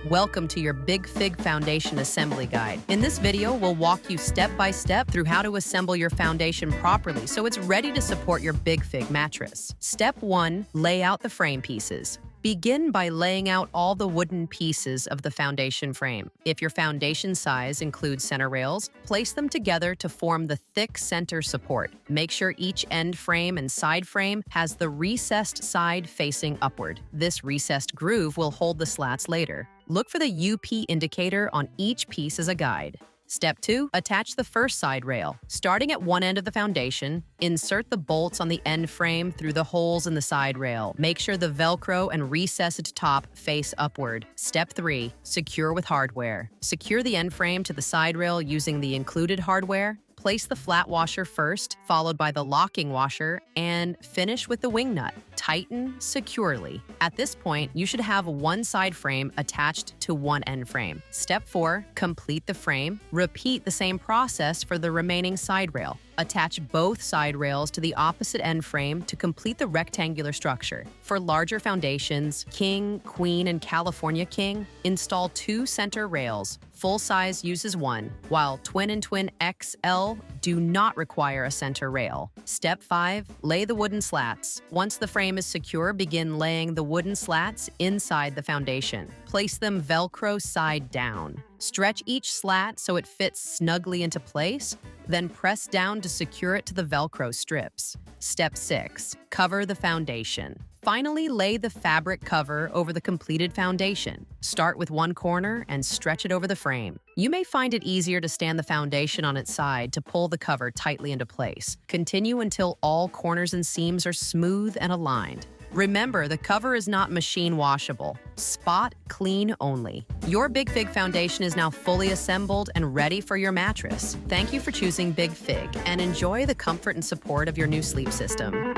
Welcome to your Big Fig Foundation Assembly Guide. In this video, we'll walk you step by step through how to assemble your foundation properly so it's ready to support your Big Fig mattress. Step 1. Lay out the frame pieces. Begin by laying out all the wooden pieces of the foundation frame. If your foundation size includes center rails, place them together to form the thick center support. Make sure each end frame and side frame has the recessed side facing upward. This recessed groove will hold the slats later. Look for the UP indicator on each piece as a guide. Step 2. Attach the first side rail. Starting at one end of the foundation, insert the bolts on the end frame through the holes in the side rail. Make sure the Velcro and recessed top face upward. Step 3. Secure with hardware. Secure the end frame to the side rail using the included hardware. Place the flat washer first, followed by the locking washer, and finish with the wing nut. Tighten securely. At this point, you should have one side frame attached to one end frame. Step 4. Complete the frame. Repeat the same process for the remaining side rail. Attach both side rails to the opposite end frame to complete the rectangular structure. For larger foundations, King, Queen, and California King, install 2 center rails. Full size uses 1, while Twin and Twin XL do not require a center rail. Step 5. Lay the wooden slats. Once the frame is secure, begin laying the wooden slats inside the foundation. Place them Velcro side down. Stretch each slat so it fits snugly into place, then press down to secure it to the Velcro strips. Step 6. Cover the foundation. Finally, lay the fabric cover over the completed foundation. Start with one corner and stretch it over the frame. You may find it easier to stand the foundation on its side to pull the cover tightly into place. Continue until all corners and seams are smooth and aligned. Remember, the cover is not machine washable. Spot clean only. Your Big Fig foundation is now fully assembled and ready for your mattress. Thank you for choosing Big Fig and enjoy the comfort and support of your new sleep system.